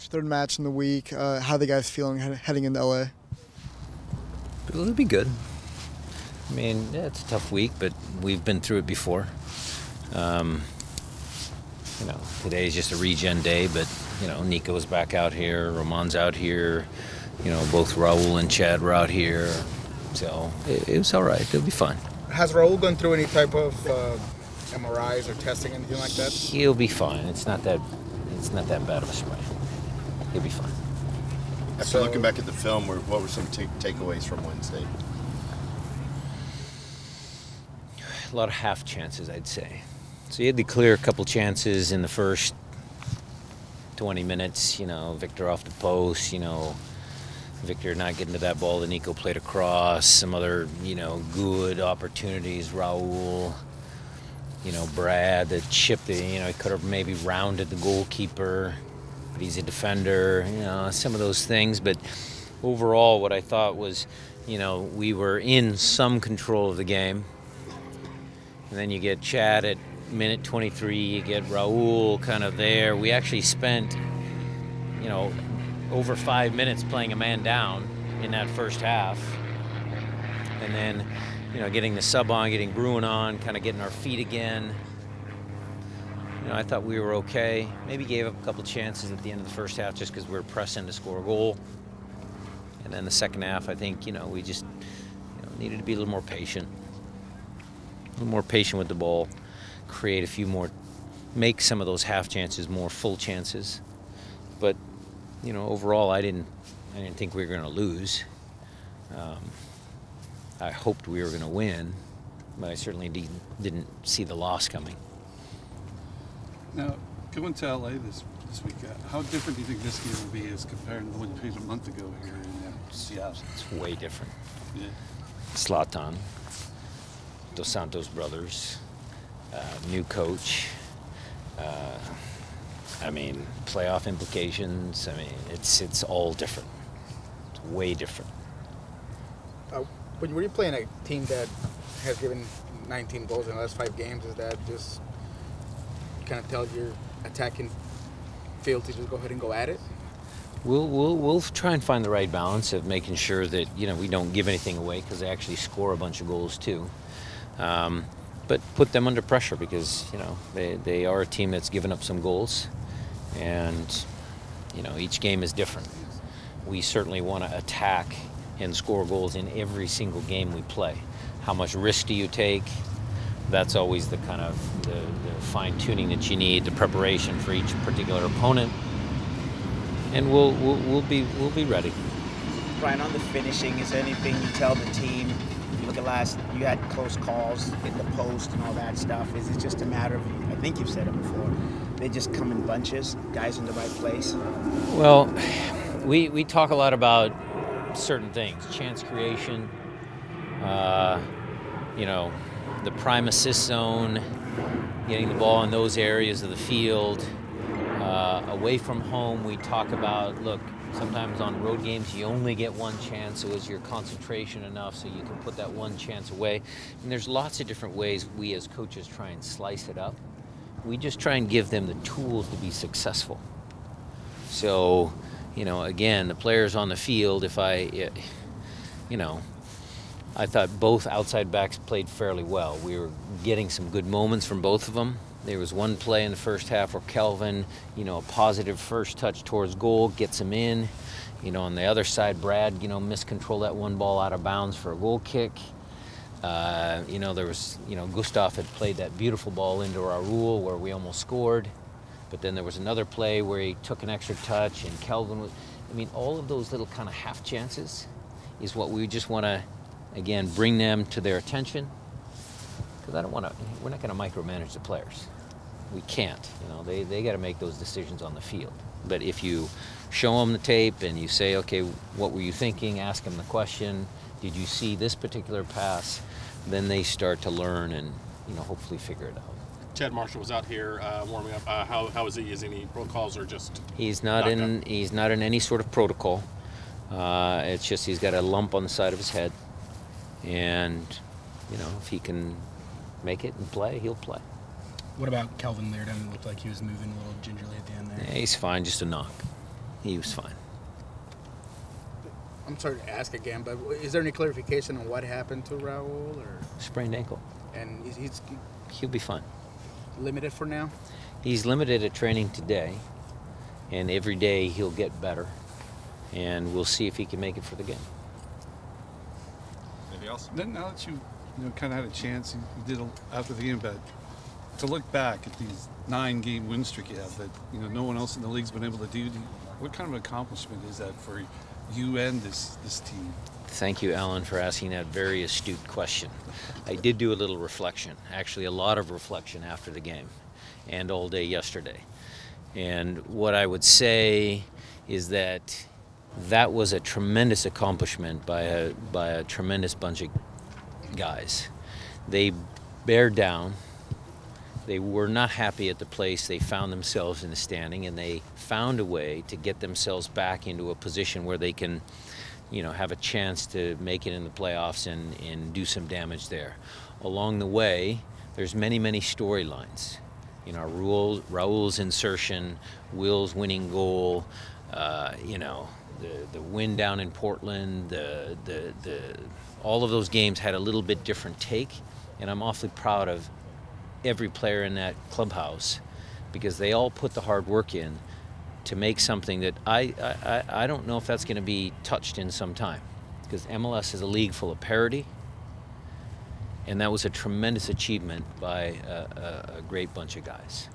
Coach, third match in the week. How are the guys feeling heading into LA? It'll be good. I mean, yeah, it's a tough week, but we've been through it before. Today's just a regen day, but, Nico's back out here, Roman's out here, both Raúl and Chad were out here. So it was all right. It'll be fine. Has Raúl gone through any type of MRIs or testing, anything like that? He'll be fine. It's not that bad of a sprain. He'll be fine. After looking back at the film, what were some takeaways from Wednesday? A lot of half chances, I'd say. So you had to clear a couple chances in the first 20 minutes. Victor off the post. Victor not getting to that ball that Nico played across. Some other, good opportunities. Raúl. Brad that chipped it. He could have maybe rounded the goalkeeper, but he's a defender. Some of those things. But overall, what I thought was, we were in some control of the game. And then you get Chad at minute 23, you get Raúl kind of there. We actually spent, over 5 minutes playing a man down in that first half. And then, getting the sub on, getting Bruin on, kind of getting our feet again. I thought we were okay. Maybe gave up a couple chances at the end of the first half just because we were pressing to score a goal. And then the second half, I think, we just needed to be a little more patient. A little more patient with the ball, create a few more, make some of those half chances more full chances. But, overall, I didn't think we were going to lose. I hoped we were going to win, but I certainly didn't see the loss coming. Now, going to LA this week, how different do you think this game will be as compared to the one you played a month ago here in Seattle? It's way different. Yeah. Zlatan, Dos Santos brothers, new coach. Playoff implications. It's all different. It's way different. When you're playing a team that has given 19 goals in the last 5 games, is that just kind of tell your attacking field to just go ahead and go at it? We'll try and find the right balance of making sure that we don't give anything away, because they actually score a bunch of goals too. But put them under pressure, because they are a team that's given up some goals, and each game is different. We certainly want to attack and score goals in every single game we play. How much risk do you take? That's always the kind of the fine-tuning that you need, the preparation for each particular opponent, and we'll be ready. Brian, on the finishing, is there anything you tell the team? You look at you had close calls in the post and all that stuff. Is it just a matter of, I think you've said it before, they just come in bunches, guys in the right place? Well, we talk a lot about certain things, chance creation, the prime assist zone, getting the ball in those areas of the field. Away from home, we talk about, look, sometimes on road games you only get one chance, so is your concentration enough so you can put that one chance away? And there's lots of different ways we as coaches try and slice it up. We just try and give them the tools to be successful. So, again, the players on the field, I thought both outside backs played fairly well. We were getting some good moments from both of them. There was one play in the first half where Kelvin, a positive first touch towards goal, gets him in. On the other side, Brad, miscontrolled that one ball out of bounds for a goal kick. There was, Gustav had played that beautiful ball into Raúl where we almost scored. But then there was another play where he took an extra touch and Kelvin was, all of those little kind of half chances is what we just want to, again, bring them to their attention. Because we're not going to micromanage the players. We can't, they got to make those decisions on the field. But if you show them the tape and you say, okay, what were you thinking? Ask them the question. Did you see this particular pass? Then they start to learn and, hopefully figure it out. Chad Marshall was out here warming up. How is he? Is any protocols or just? He's not in any sort of protocol. It's just he's got a lump on the side of his head, and if he can make it and play, he'll play. What about Kelvin Leardon? Looked like he was moving a little gingerly at the end there. Yeah, he's fine, just a knock. He was fine. I'm sorry to ask again, but is there any clarification on what happened to Raúl, or Sprained ankle. and he's He'll be fine. limited for now? He's limited at training today, and every day he'll get better, and we'll see if he can make it for the game. Anything else? Then now that you kind of had a chance, you did after the game, but to look back at these 9-game win streak you have that no one else in the league's been able to do, what kind of accomplishment is that for you and this team? Thank you, Alan, for asking that very astute question. I did do a little reflection, actually a lot of reflection after the game and all day yesterday. And what I would say is that that was a tremendous accomplishment by a tremendous bunch of guys. They bared down. They were not happy at the place they found themselves in the standing, and they found a way to get themselves back into a position where they can, have a chance to make it in the playoffs and do some damage there. Along the way, there's many, many storylines. Raúl's insertion, Will's winning goal, the win down in Portland, all of those games had a little bit different take, and I'm awfully proud of every player in that clubhouse because they all put the hard work in to make something that I don't know if that's going to be touched in some time, because MLS is a league full of parity, and that was a tremendous achievement by a great bunch of guys.